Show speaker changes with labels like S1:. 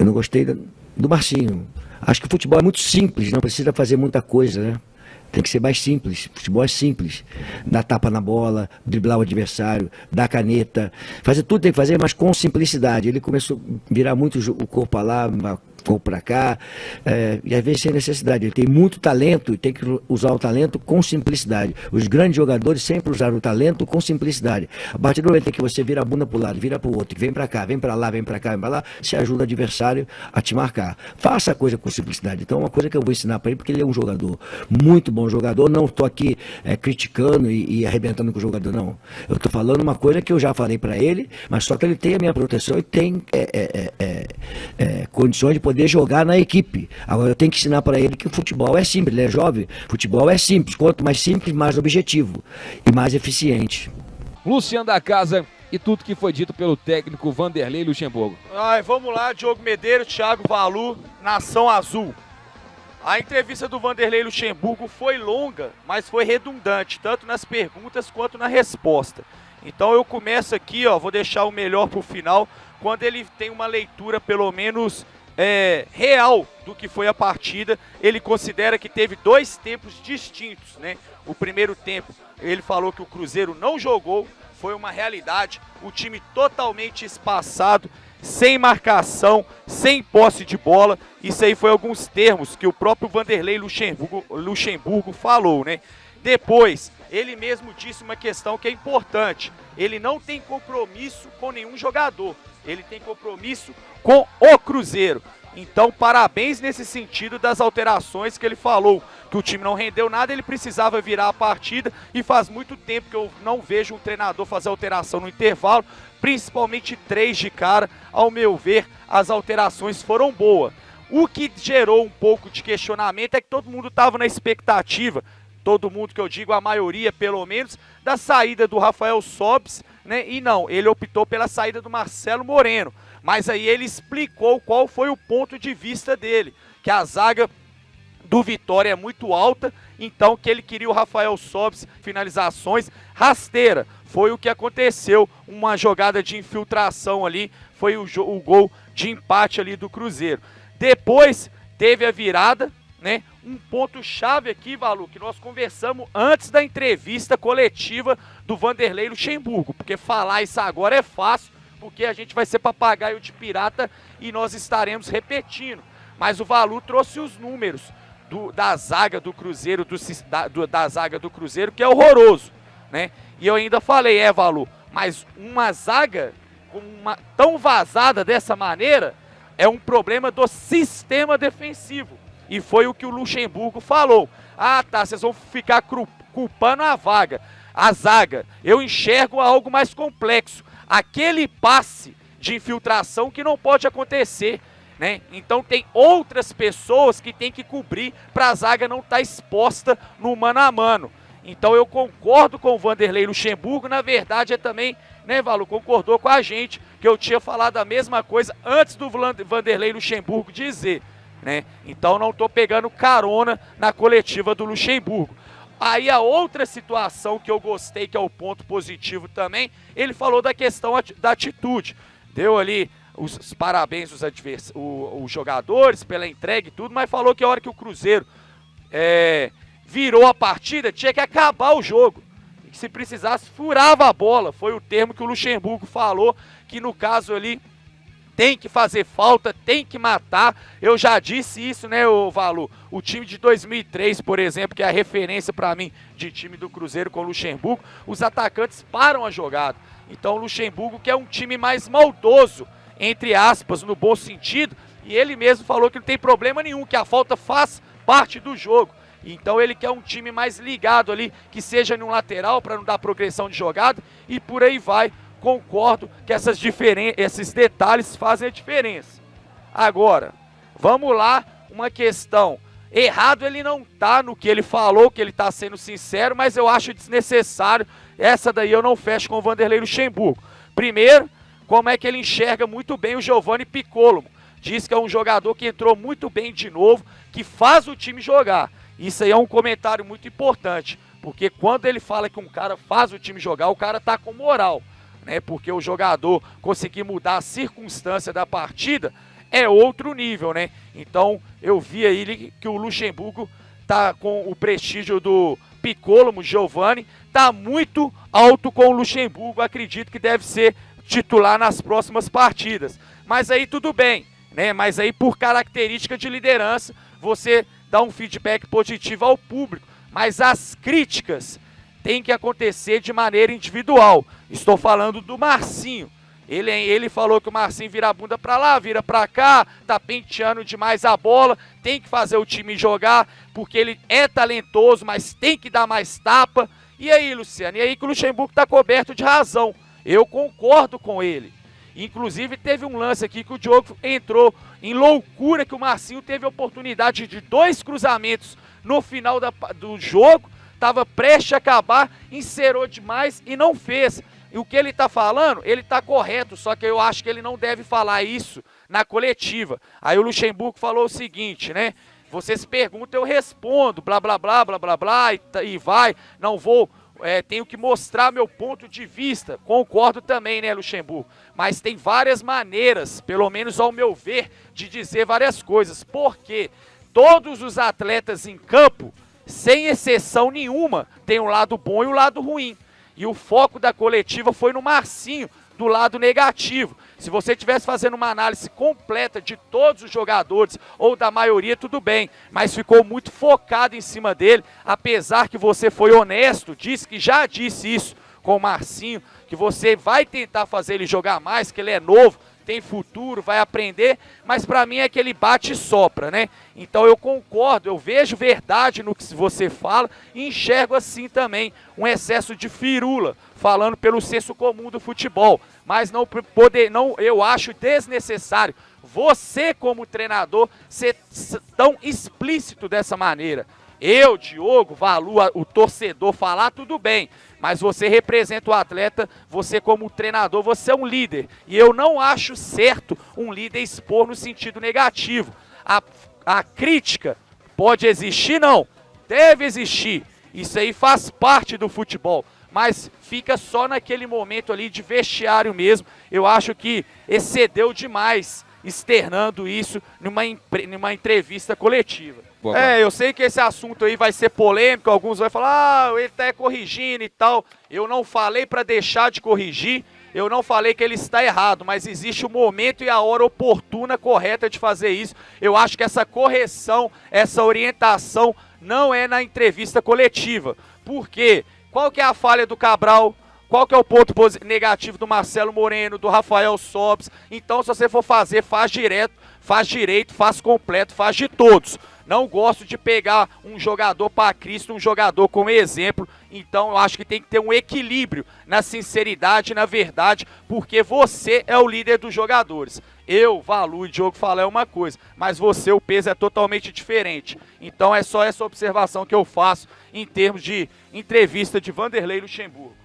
S1: Eu não gostei do Marcinho. Acho que o futebol é muito simples, não precisa fazer muita coisa, né? Tem que ser mais simples. Futebol é simples. Dar tapa na bola, driblar o adversário, dar caneta. Fazer tudo tem que fazer, mas com simplicidade. Ele começou a virar muito o corpo lá, corpo para cá, e às vezes sem necessidade. Ele tem muito talento e tem que usar o talento com simplicidade. Os grandes jogadores sempre usaram o talento com simplicidade. A partir do momento em que você vira a bunda para o lado, vira para o outro, vem para cá, vem para lá, vem para cá, vem para lá, você ajuda o adversário a te marcar. Faça a coisa com simplicidade. Então, uma coisa que eu vou ensinar para ele, porque ele é um jogador, muito bom jogador, não estou aqui criticando e arrebentando com o jogador, não. Eu estou falando uma coisa que eu já falei para ele, mas só que ele tem a minha proteção e tem condições de poder jogar na equipe. Agora eu tenho que ensinar para ele que o futebol é simples, ele é jovem, futebol é simples, quanto mais simples, mais objetivo e mais eficiente.
S2: Luciano da Casa e tudo que foi dito pelo técnico Vanderlei Luxemburgo.
S3: Vamos lá, Diogo Medeiros, Thiago Valu, Nação Azul. A entrevista do Vanderlei Luxemburgo foi longa, mas foi redundante, tanto nas perguntas quanto na resposta. Então eu começo aqui, vou deixar o melhor para o final, quando ele tem uma leitura pelo menos real do que foi a partida. Ele considera que teve dois tempos distintos, né? O primeiro tempo, ele falou que o Cruzeiro não jogou, foi uma realidade, o time totalmente espaçado, sem marcação, sem posse de bola. Isso aí foi alguns termos que o próprio Vanderlei Luxemburgo falou, né? Depois, ele mesmo disse uma questão que é importante. Ele não tem compromisso com nenhum jogador. Ele tem compromisso com o Cruzeiro. Então, parabéns nesse sentido das alterações que ele falou. Que o time não rendeu nada, ele precisava virar a partida. E faz muito tempo que eu não vejo um treinador fazer alteração no intervalo. Principalmente 3 de cara. Ao meu ver, as alterações foram boas. O que gerou um pouco de questionamento é que todo mundo estava na expectativa. Todo mundo que eu digo, a maioria pelo menos, da saída do Rafael Sobis, né? E não, ele optou pela saída do Marcelo Moreno. Mas aí ele explicou qual foi o ponto de vista dele, que a zaga do Vitória é muito alta, então que ele queria o Rafael Sobis, finalizações rasteira. Foi o que aconteceu, uma jogada de infiltração ali, foi o gol de empate ali do Cruzeiro. Depois teve a virada, né? Um ponto-chave aqui, Valu, que nós conversamos antes da entrevista coletiva do Vanderlei Luxemburgo, porque falar isso agora é fácil, porque a gente vai ser papagaio de pirata e nós estaremos repetindo. Mas o Valu trouxe os números da zaga do Cruzeiro, da zaga do Cruzeiro, que é horroroso, né? E eu ainda falei, Valu, mas uma zaga tão vazada dessa maneira é um problema do sistema defensivo. E foi o que o Luxemburgo falou. Ah, tá, vocês vão ficar culpando a zaga. Eu enxergo algo mais complexo. Aquele passe de infiltração que não pode acontecer, né? Então tem outras pessoas que tem que cobrir para a zaga não estar exposta no mano a mano. Então eu concordo com o Vanderlei Luxemburgo, na verdade também, né, Valu, concordou com a gente, que eu tinha falado a mesma coisa antes do Vanderlei Luxemburgo dizer, né? Então não estou pegando carona na coletiva do Luxemburgo. Aí a outra situação que eu gostei, que é o ponto positivo também, ele falou da questão da atitude. Deu ali os parabéns os jogadores pela entrega e tudo, mas falou que a hora que o Cruzeiro virou a partida, tinha que acabar o jogo. E que se precisasse, furava a bola. Foi o termo que o Luxemburgo falou, que no caso ali tem que fazer falta, tem que matar. Eu já disse isso, né, Valu? O time de 2003, por exemplo, que é a referência para mim de time do Cruzeiro com o Luxemburgo, os atacantes param a jogada. Então o Luxemburgo, que é um time mais maldoso, entre aspas, no bom sentido, e ele mesmo falou que não tem problema nenhum, que a falta faz parte do jogo. Então ele quer um time mais ligado ali, que seja no lateral para não dar progressão de jogada, e por aí vai. Concordo que esses detalhes fazem a diferença. Agora, vamos lá, uma questão. Errado ele não tá no que ele falou, que ele tá sendo sincero, mas eu acho desnecessário. Essa daí eu não fecho com o Vanderlei Luxemburgo. Primeiro, como é que ele enxerga muito bem o Giovanni Piccolo. Diz que é um jogador que entrou muito bem de novo, que faz o time jogar. Isso aí é um comentário muito importante, porque quando ele fala que um cara faz o time jogar, o cara tá com moral. Né, porque o jogador conseguir mudar a circunstância da partida é outro nível, né? Então eu vi aí que o Luxemburgo tá com o prestígio do Piccolo, Giovani, tá muito alto com o Luxemburgo, acredito que deve ser titular nas próximas partidas. Mas aí tudo bem, né? Mas aí por característica de liderança, você dá um feedback positivo ao público, mas as críticas têm que acontecer de maneira individual. Estou falando do Marcinho. Ele falou que o Marcinho vira a bunda pra lá, vira pra cá, tá penteando demais a bola, tem que fazer o time jogar, porque ele é talentoso, mas tem que dar mais tapa. E aí, Luciano? E aí que o Luxemburgo tá coberto de razão. Eu concordo com ele. Inclusive teve um lance aqui que o Diogo entrou em loucura, que o Marcinho teve a oportunidade de 2 cruzamentos no final do jogo, estava prestes a acabar, encerou demais e não fez. E o que ele está falando, ele está correto, só que eu acho que ele não deve falar isso na coletiva. Aí o Luxemburgo falou o seguinte, né? Vocês perguntam, eu respondo, blá, blá, blá, blá, blá, blá, e vai, não vou, tenho que mostrar meu ponto de vista. Concordo também, né, Luxemburgo? Mas tem várias maneiras, pelo menos ao meu ver, de dizer várias coisas. Porque todos os atletas em campo, sem exceção nenhuma, tem um lado bom e um lado ruim. E o foco da coletiva foi no Marcinho, do lado negativo. Se você estivesse fazendo uma análise completa de todos os jogadores, ou da maioria, tudo bem. Mas ficou muito focado em cima dele, apesar que você foi honesto, disse que já disse isso com o Marcinho, que você vai tentar fazer ele jogar mais, que ele é novo, tem futuro, vai aprender, mas para mim é que ele bate e sopra, né? Então eu concordo, eu vejo verdade no que você fala e enxergo assim também um excesso de firula, falando pelo senso comum do futebol, mas eu acho desnecessário você como treinador ser tão explícito dessa maneira. Eu, Diogo, Valu, o torcedor falar, tudo bem. Mas você representa o atleta, você como treinador, você é um líder. E eu não acho certo um líder expor no sentido negativo. A crítica pode existir? Não. Deve existir. Isso aí faz parte do futebol. Mas fica só naquele momento ali de vestiário mesmo. Eu acho que excedeu demais externando isso numa entrevista coletiva. Eu sei que esse assunto aí vai ser polêmico, alguns vão falar, ele tá corrigindo e tal. Eu não falei para deixar de corrigir, eu não falei que ele está errado, mas existe o momento e a hora oportuna, correta de fazer isso. Eu acho que essa correção, essa orientação não é na entrevista coletiva. Por quê? Qual que é a falha do Cabral? Qual que é o ponto negativo do Marcelo Moreno, do Rafael Sobis? Então, se você for fazer, faz direto, faz direito, faz completo, faz de todos. Não gosto de pegar um jogador para Cristo, um jogador como exemplo. Então, eu acho que tem que ter um equilíbrio na sinceridade e na verdade, porque você é o líder dos jogadores. Eu, Valu e Diogo falar é uma coisa, mas você, o peso é totalmente diferente. Então, é só essa observação que eu faço em termos de entrevista de Vanderlei Luxemburgo.